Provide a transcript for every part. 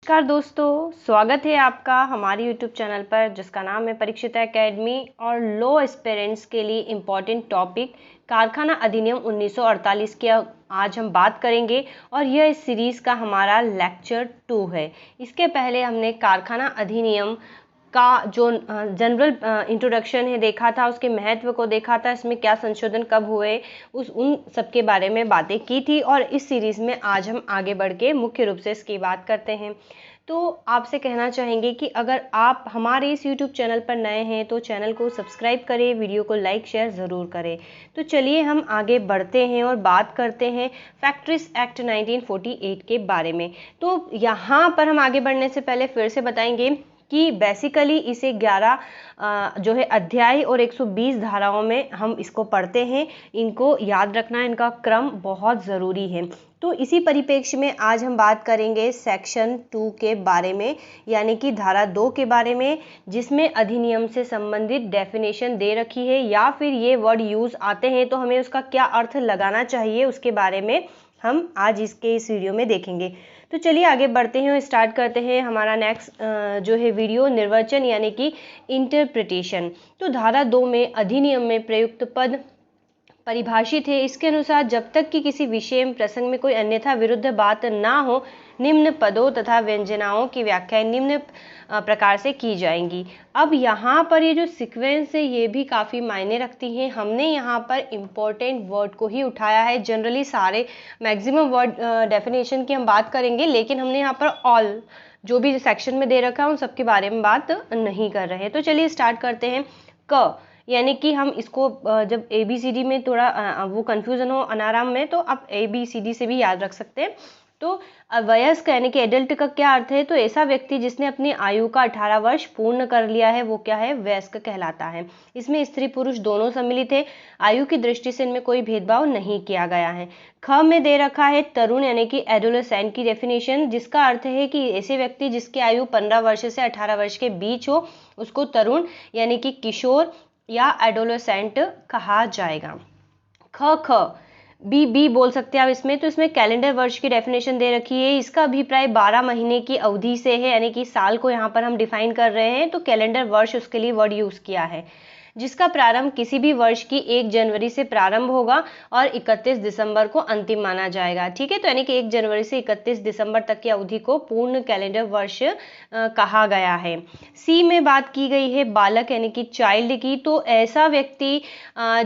नमस्कार दोस्तों, स्वागत है आपका हमारे YouTube चैनल पर जिसका नाम है परीक्षिता एकेडमी। और लॉ एस्पिरेंट्स के लिए इम्पॉर्टेंट टॉपिक कारखाना अधिनियम 1948 की आज हम बात करेंगे और यह इस सीरीज़ का हमारा लेक्चर 2 है। इसके पहले हमने कारखाना अधिनियम का जो जनरल इंट्रोडक्शन है देखा था, उसके महत्व को देखा था, इसमें क्या संशोधन कब हुए, उन सब के बारे में बातें की थी। और इस सीरीज़ में आज हम आगे बढ़ के मुख्य रूप से इसकी बात करते हैं। तो आपसे कहना चाहेंगे कि अगर आप हमारे इस YouTube चैनल पर नए हैं तो चैनल को सब्सक्राइब करें, वीडियो को लाइक शेयर ज़रूर करें। तो चलिए हम आगे बढ़ते हैं और बात करते हैं फैक्ट्रीज एक्ट 1948 के बारे में। तो यहाँ पर हम आगे बढ़ने से पहले फिर से बताएंगे कि बेसिकली इसे 11 जो है अध्याय और 120 धाराओं में हम इसको पढ़ते हैं। इनको याद रखना, इनका क्रम बहुत ज़रूरी है। तो इसी परिप्रेक्ष्य में आज हम बात करेंगे सेक्शन 2 के बारे में, यानी कि धारा 2 के बारे में, जिसमें अधिनियम से संबंधित डेफिनेशन दे रखी है या फिर ये वर्ड यूज़ आते हैं तो हमें उसका क्या अर्थ लगाना चाहिए, उसके बारे में हम आज इस वीडियो में देखेंगे। तो चलिए आगे बढ़ते हैं और स्टार्ट करते हैं हमारा नेक्स्ट जो है वीडियो, निर्वचन यानी कि इंटरप्रिटेशन। तो धारा 2 में अधिनियम में प्रयुक्त पद परिभाषित है। इसके अनुसार जब तक कि किसी विषय में प्रसंग में कोई अन्यथा विरुद्ध बात ना हो, निम्न पदों तथा व्यंजनाओं की व्याख्याएं निम्न प्रकार से की जाएंगी। अब यहाँ पर ये जो सीक्वेंस है ये भी काफ़ी मायने रखती है। हमने यहाँ पर इम्पोर्टेंट वर्ड को ही उठाया है। जनरली सारे मैक्सिमम वर्ड डेफिनेशन की हम बात करेंगे, लेकिन हमने यहाँ पर ऑल जो भी सेक्शन में दे रखा है उन सबके बारे में बात नहीं कर रहे हैं। तो चलिए स्टार्ट करते हैं। क यानी कि हम इसको जब ABCD में थोड़ा वो कन्फ्यूज़न हो अनाराम में, तो आप ABCD से भी याद रख सकते हैं। तो वयस्क यानी कि एडल्ट का क्या अर्थ है? तो ऐसा व्यक्ति जिसने अपनी आयु का 18 वर्ष पूर्ण कर लिया है वो क्या है? वयस्क कहलाता है। इसमें स्त्री पुरुष दोनों सम्मिलित है। आयु की दृष्टि से इनमें कोई भेदभाव नहीं किया गया है। ख में दे रखा है तरुण यानी कि एडोलेसेंट की डेफिनेशन, जिसका अर्थ है कि ऐसे व्यक्ति जिसकी आयु 15 वर्ष से 18 वर्ष के बीच हो उसको तरुण यानी कि किशोर या एडोलेसेंट कहा जाएगा। ख बी बोल सकते हैं आप इसमें। तो इसमें कैलेंडर वर्ष की डेफिनेशन दे रखी है। इसका अभिप्राय 12 महीने की अवधि से है, यानी कि साल को यहाँ पर हम डिफाइन कर रहे हैं। तो कैलेंडर वर्ष उसके लिए वर्ड यूज़ किया है, जिसका प्रारंभ किसी भी वर्ष की 1 जनवरी से प्रारंभ होगा और 31 दिसंबर को अंतिम माना जाएगा। ठीक है, तो यानी कि 1 जनवरी से 31 दिसंबर तक की अवधि को पूर्ण कैलेंडर वर्ष कहा गया है। सी में बात की गई है बालक यानी कि चाइल्ड की। तो ऐसा व्यक्ति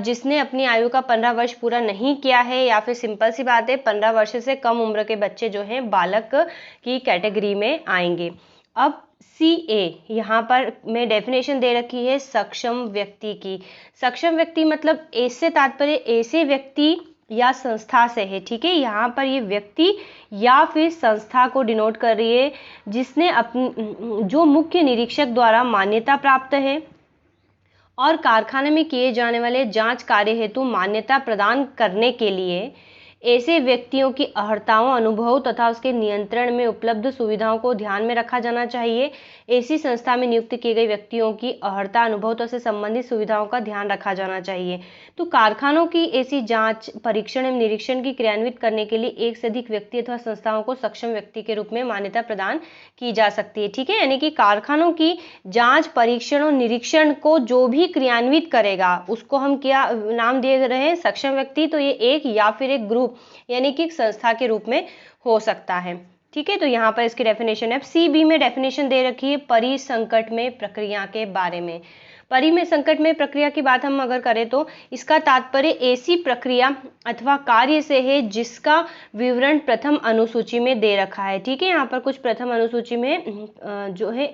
जिसने अपनी आयु का 15 वर्ष पूरा नहीं किया है, या फिर सिंपल सी बात है 15 वर्ष से कम उम्र के बच्चे जो हैं बालक की कैटेगरी में आएंगे। अब CA यहाँ पर में डेफिनेशन दे रखी है सक्षम व्यक्ति की। सक्षम व्यक्ति मतलब ऐसे तात्पर्य ऐसे व्यक्ति या संस्था से है। ठीक है, यहाँ पर ये व्यक्ति या फिर संस्था को डिनोट कर रही है जिसने अपनी जो मुख्य निरीक्षक द्वारा मान्यता प्राप्त है और कारखाने में किए जाने वाले जांच कार्य हेतु मान्यता प्रदान करने के लिए ऐसे व्यक्तियों की अर्हताओं, अनुभव तथा उसके नियंत्रण में उपलब्ध सुविधाओं को ध्यान में रखा जाना चाहिए। ऐसी संस्था में नियुक्त किए गए व्यक्तियों की अर्हता, अनुभव से संबंधित सुविधाओं का ध्यान रखा जाना चाहिए। तो कारखानों की ऐसी जांच, परीक्षण एवं निरीक्षण की क्रियान्वित करने के लिए एक से अधिक व्यक्ति अथवा संस्थाओं को सक्षम व्यक्ति के रूप में मान्यता प्रदान की जा सकती है। ठीक है, यानी कि कारखानों की जांच, परीक्षण और निरीक्षण को जो भी क्रियान्वित करेगा उसको हम क्या नाम दिए रहे हैं? सक्षम व्यक्ति। तो ये एक या फिर एक ग्रुप यानी कि संस्था के रूप में हो सकता है। ठीक है, तो यहाँ पर इसकी डेफिनेशन है। CB में डेफिनेशन दे रखी है परिसंकट में प्रक्रिया के बारे में। परि में संकट में प्रक्रिया की बात हम अगर करें तो इसका तात्पर्य ऐसी प्रक्रिया अथवा कार्य से है जिसका विवरण प्रथम अनुसूची में दे रखा है। ठीक है, यहाँ पर कुछ प्रथम अनुसूची में जो है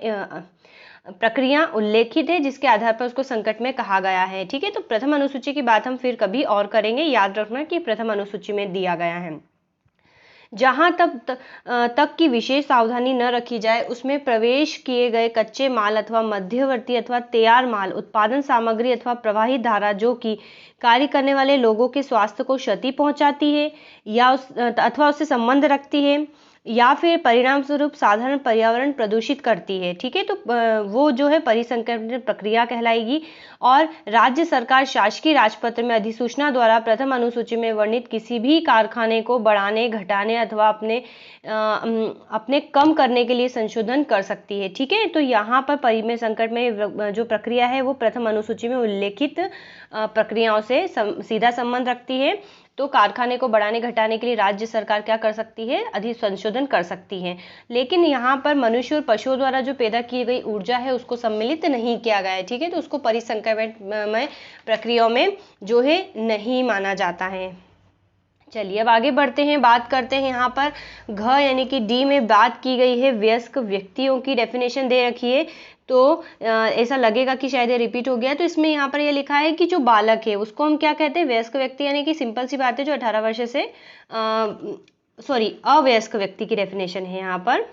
प्रक्रिया उल्लेखित है जिसके आधार पर उसको संकट में कहा गया है। ठीक है, तो प्रथम अनुसूची की बात हम फिर कभी और करेंगे। याद रखना कि प्रथम अनुसूची में दिया गया है। जहां तक की विशेष सावधानी न रखी जाए उसमें प्रवेश किए गए कच्चे माल अथवा मध्यवर्ती अथवा तैयार माल, उत्पादन सामग्री अथवा प्रवाहित धारा जो कि कार्य करने वाले लोगों के स्वास्थ्य को क्षति पहुंचाती है या अथवा उससे संबंध रखती है या फिर परिणाम स्वरूप साधारण पर्यावरण प्रदूषित करती है। ठीक है, तो वो जो है परिसंक्रमण प्रक्रिया कहलाएगी। और राज्य सरकार शासकीय राजपत्र में अधिसूचना द्वारा प्रथम अनुसूची में वर्णित किसी भी कारखाने को बढ़ाने, घटाने अथवा अपने कम करने के लिए संशोधन कर सकती है। ठीक है, तो यहाँ पर परिमेय संकट में जो प्रक्रिया है वो प्रथम अनुसूची में उल्लेखित प्रक्रियाओं से सीधा संबंध रखती है। तो कारखाने को बढ़ाने घटाने के लिए राज्य सरकार क्या कर सकती है, संशोधन कर सकती है। लेकिन यहाँ पर मनुष्य और पशुओं द्वारा जो पैदा की गई ऊर्जा है उसको सम्मिलित नहीं किया गया है। ठीक है, तो उसको परिसंक्रमण प्रक्रियाओं में जो है नहीं माना जाता है। चलिए अब आगे बढ़ते हैं, बात करते हैं यहाँ पर घ यानी कि डी में बात की गई है वयस्क व्यक्तियों की डेफिनेशन दे रखी है। तो ऐसा लगेगा कि शायद ये रिपीट हो गया, तो इसमें यहाँ पर ये लिखा है कि जो बालक है उसको हम क्या कहते हैं, वयस्क व्यक्ति, यानी कि सिंपल सी बात है जो 18 वर्ष से अवयस्क व्यक्ति की डेफिनेशन है यहाँ पर।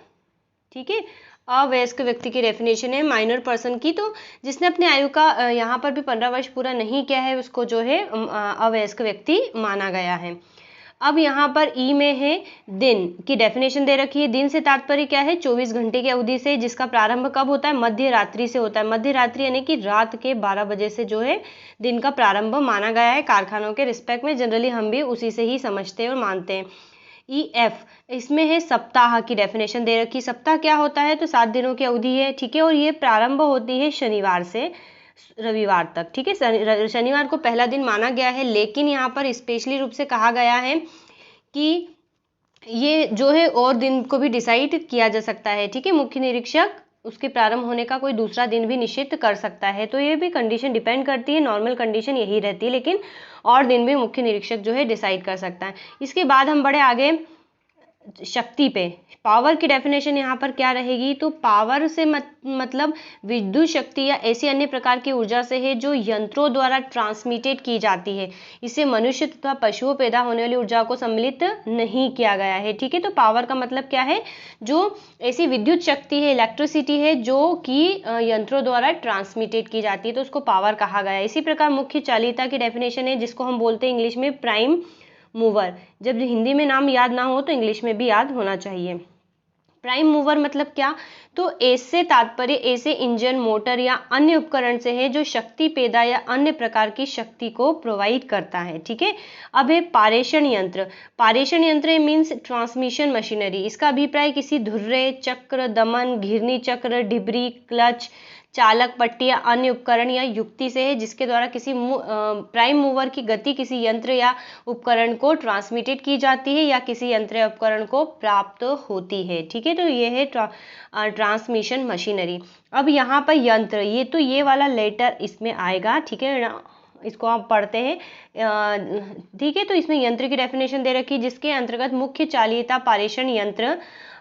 ठीक है, अवयस्क व्यक्ति की डेफिनेशन है माइनर पर्सन की, तो जिसने अपनी आयु का यहाँ पर भी 15 वर्ष पूरा नहीं किया है उसको जो है अवयस्क व्यक्ति माना गया है। अब यहाँ पर ई में है दिन की डेफिनेशन दे रखी है। दिन से तात्पर्य क्या है, 24 घंटे की अवधि से, जिसका प्रारंभ कब होता है, मध्य रात्रि से होता है। मध्य रात्रि यानी कि रात के 12 बजे से जो है दिन का प्रारंभ माना गया है। कारखानों के रिस्पेक्ट में जनरली हम भी उसी से ही समझते हैं और मानते हैं। ई एफ इसमें है सप्ताह की डेफिनेशन दे रखी। सप्ताह क्या होता है, तो 7 दिनों की अवधि है। ठीक है, और ये प्रारंभ होती है शनिवार से रविवार तक। ठीक है, शनिवार को पहला दिन माना गया है, लेकिन यहाँ पर स्पेशली रूप से कहा गया है कि ये जो है और दिन को भी डिसाइड किया जा सकता है। ठीक है, मुख्य निरीक्षक उसके प्रारंभ होने का कोई दूसरा दिन भी निश्चित कर सकता है। तो ये भी कंडीशन डिपेंड करती है, नॉर्मल कंडीशन यही रहती है, लेकिन और दिन भी मुख्य निरीक्षक जो है डिसाइड कर सकता है। इसके बाद हम बढ़े आगे शक्ति पे। पावर की डेफिनेशन यहाँ पर क्या रहेगी, तो पावर से मतलब विद्युत शक्ति या ऐसी अन्य प्रकार की ऊर्जा से है जो यंत्रों द्वारा ट्रांसमिटेड की जाती है। इसे मनुष्य तथा पशुओं पैदा होने वाली ऊर्जा को सम्मिलित नहीं किया गया है। ठीक है, तो पावर का मतलब क्या है, जो ऐसी विद्युत शक्ति है, इलेक्ट्रिसिटी है जो कि यंत्रों द्वारा ट्रांसमिटेड की जाती है, तो उसको पावर कहा गया है। इसी प्रकार मुख्य चालिता की डेफिनेशन है जिसको हम बोलते हैं इंग्लिश में प्राइम मूवर। जब हिंदी में नाम याद ना हो तो इंग्लिश में भी याद होना चाहिए। प्राइम मूवर मतलब क्या, तो ऐसे तात्पर्य ऐसे इंजन, मोटर या अन्य उपकरण से है जो शक्ति पैदा या अन्य प्रकार की शक्ति को प्रोवाइड करता है। ठीक है, अब है पारेषण यंत्र। पारेषण यंत्र मीन्स ट्रांसमिशन मशीनरी। इसका अभिप्राय किसी धुर्रे, चक्र, दमन, घिरनी चक्र, डिबरी, क्लच, चालक पट्टी या अन्य उपकरण या युक्ति से है जिसके द्वारा किसी प्राइम मूवर की गति किसी यंत्र या उपकरण को ट्रांसमिटेड की जाती है या किसी यंत्र या उपकरण को प्राप्त होती है। ठीक है, तो ये है ट्रांसमिशन मशीनरी। अब यहाँ पर यंत्र, ये तो ये वाला लेटर इसमें आएगा। ठीक है, इसको आप पढ़ते हैं। ठीक है, तो इसमें यंत्र की डेफिनेशन दे रखी जिसके अंतर्गत मुख्य चालिता पारेषण यंत्र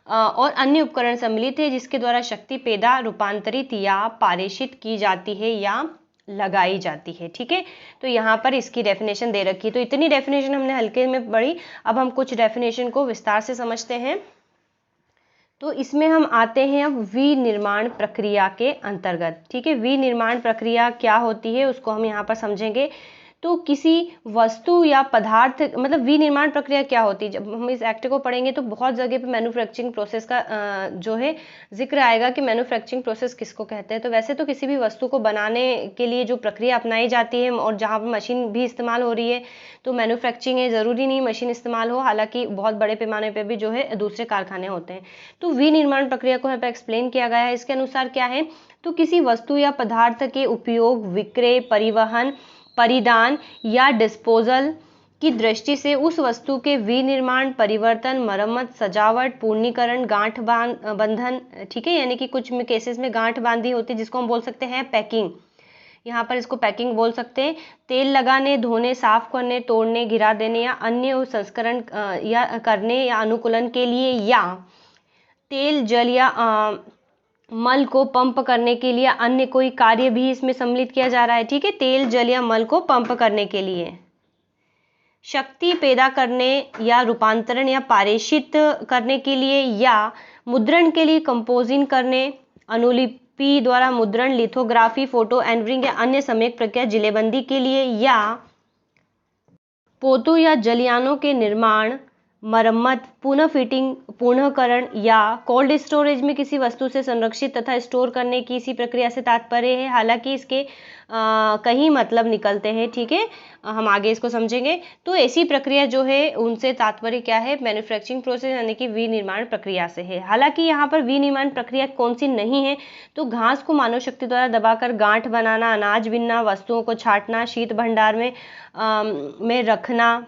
और अन्य उपकरण सम्मिलित है जिसके द्वारा शक्ति पैदा, रूपांतरित या पारेषित की जाती है या लगाई जाती है। ठीक है, तो यहाँ पर इसकी डेफिनेशन दे रखी है। तो इतनी डेफिनेशन हमने हल्के में पढ़ी। अब हम कुछ डेफिनेशन को विस्तार से समझते हैं। तो इसमें हम आते हैं अब विनिर्माण प्रक्रिया के अंतर्गत। ठीक है, विनिर्माण प्रक्रिया क्या होती है उसको हम यहाँ पर समझेंगे। तो किसी वस्तु या पदार्थ, मतलब विनिर्माण प्रक्रिया क्या होती है, जब हम इस एक्ट को पढ़ेंगे तो बहुत जगह पे मैन्युफैक्चरिंग प्रोसेस का जो है जिक्र आएगा कि मैन्युफैक्चरिंग प्रोसेस किसको कहते हैं। तो वैसे तो किसी भी वस्तु को बनाने के लिए जो प्रक्रिया अपनाई जाती है और जहाँ पर मशीन भी इस्तेमाल हो रही है तो मैन्युफैक्चरिंग है, ज़रूरी नहीं मशीन इस्तेमाल हो, हालांकि बहुत बड़े पैमाने पर भी जो है दूसरे कारखाने होते हैं। तो विनिर्माण प्रक्रिया को यहाँ पर एक्सप्लेन किया गया है। इसके अनुसार क्या है, तो किसी वस्तु या पदार्थ के उपयोग, विक्रय, परिवहन, परिधान या डिस्पोजल की दृष्टि से उस वस्तु के विनिर्माण, परिवर्तन, मरम्मत, सजावट, पूर्णीकरण, गांठ बंधन। ठीक है, यानी कि कुछ केसेस में गांठ बांधी होती है जिसको हम बोल सकते हैं पैकिंग। यहाँ पर इसको पैकिंग बोल सकते हैं। तेल लगाने, धोने, साफ करने, तोड़ने, गिरा देने या अन्य संस्करण या करने या अनुकूलन के लिए, या तेल, जल या मल को पंप करने के लिए अन्य कोई कार्य भी इसमें सम्मिलित किया जा रहा है। ठीक है, तेल, जल या मल को पंप करने के लिए, शक्ति पैदा करने या रूपांतरण या पारेषित करने के लिए, या मुद्रण के लिए कंपोजिंग करने, अनुलिपि द्वारा मुद्रण, लिथोग्राफी, फोटो एनवरिंग या अन्य सम्यक प्रक्रिया जिलेबंदी के लिए, या पोतों या जलयानों के निर्माण, मरम्मत, पुनः फिटिंग, पुनःकरण या कोल्ड स्टोरेज में किसी वस्तु से संरक्षित तथा स्टोर करने की इसी प्रक्रिया से तात्पर्य है। हालांकि इसके कई मतलब निकलते हैं, ठीक है, हम आगे इसको समझेंगे। तो ऐसी प्रक्रिया जो है उनसे तात्पर्य क्या है, मैन्युफैक्चरिंग प्रोसेस यानी कि विनिर्माण प्रक्रिया से है। हालांकि यहाँ पर विनिर्माण प्रक्रिया कौन सी नहीं है, तो घास को मानव शक्ति द्वारा दबाकर गांठ बनाना, अनाज बीनना, वस्तुओं को छांटना, शीत भंडार में रखना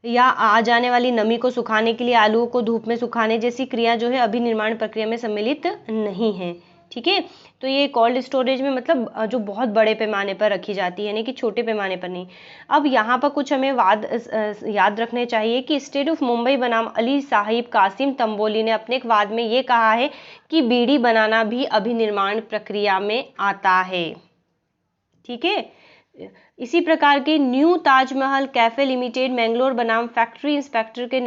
या आ जाने वाली नमी को सुखाने के लिए आलूओं को धूप में सुखाने जैसी क्रिया जो है अभिनिर्माण प्रक्रिया में सम्मिलित नहीं है, ठीक है। तो ये कोल्ड स्टोरेज में मतलब जो बहुत बड़े पैमाने पर रखी जाती है, यानी कि छोटे पैमाने पर नहीं। अब यहाँ पर कुछ हमें याद रखने चाहिए कि स्टेट ऑफ मुंबई बनाम अली साहिब कासिम तंबोली ने अपने एक वाद में ये कहा है कि बीड़ी बनाना भी अभिनिर्माण प्रक्रिया में आता है, ठीक है। इसी प्रकार के new Taj Mahal cafe limited Mangalore बनाम फैक्ट्री इंस्पेक्टर के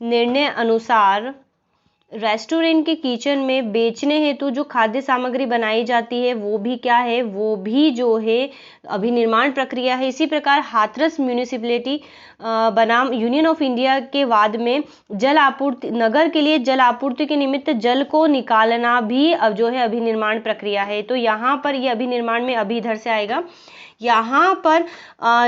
निर्णय अनुसार रेस्टोरेंट के किचन में बेचने हेतु जो खाद्य सामग्री बनाई जाती है वो भी क्या है, वो भी जो है अभिनिर्माण प्रक्रिया है। इसी प्रकार हाथरस म्यूनिसिपैलिटी बनाम यूनियन ऑफ इंडिया के वाद में जल आपूर्ति, नगर के लिए जल आपूर्ति के निमित्त जल को निकालना भी अब जो है अभिनिर्माण प्रक्रिया है। तो यहाँ पर ये अभिनिर्माण में अभी इधर से आएगा, यहाँ पर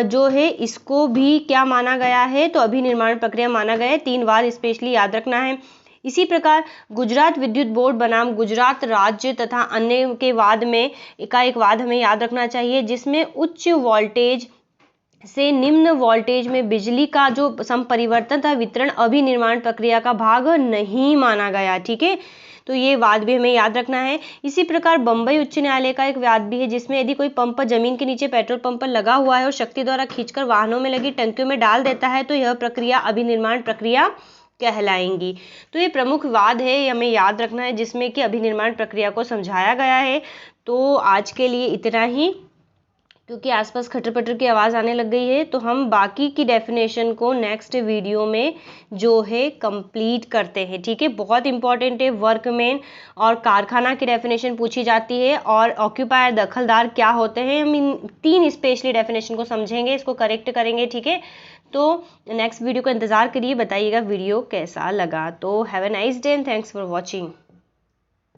जो है इसको भी क्या माना गया है, तो अभिनिर्माण प्रक्रिया माना गया है। 3 बार स्पेशली याद रखना है। इसी प्रकार गुजरात विद्युत बोर्ड बनाम गुजरात राज्य तथा अन्य के वाद में एक वाद हमें याद रखना चाहिए, जिसमें उच्च वोल्टेज से निम्न वोल्टेज में बिजली का जो संपरिवर्तन तथा वितरण अभिनिर्माण प्रक्रिया का भाग नहीं माना गया, ठीक है। तो ये वाद भी हमें याद रखना है। इसी प्रकार बंबई उच्च न्यायालय का एक वाद भी है, जिसमें यदि कोई पंप जमीन के नीचे पेट्रोल पंप पर लगा हुआ है और शक्ति द्वारा खींचकर वाहनों में लगी टंकियों में डाल देता है तो यह प्रक्रिया अभिनिर्माण प्रक्रिया कहलाएंगी। तो ये प्रमुख वाद है, ये हमें याद रखना है, जिसमें कि अभिनिर्माण प्रक्रिया को समझाया गया है। तो आज के लिए इतना ही, क्योंकि आसपास खटर पटर की आवाज़ आने लग गई है, तो हम बाकी की डेफिनेशन को नेक्स्ट वीडियो में जो है कंप्लीट करते हैं, ठीक है। बहुत इंपॉर्टेंट है, वर्कमैन और कारखाना की डेफिनेशन पूछी जाती है, और ऑक्यूपायर दखलदार क्या होते हैं, हम इन 3 स्पेशली डेफिनेशन को समझेंगे, इसको करेक्ट करेंगे, ठीक है। तो नेक्स्ट वीडियो का इंतज़ार करिए, बताइएगा वीडियो कैसा लगा। तो have a nice day and thanks for watching.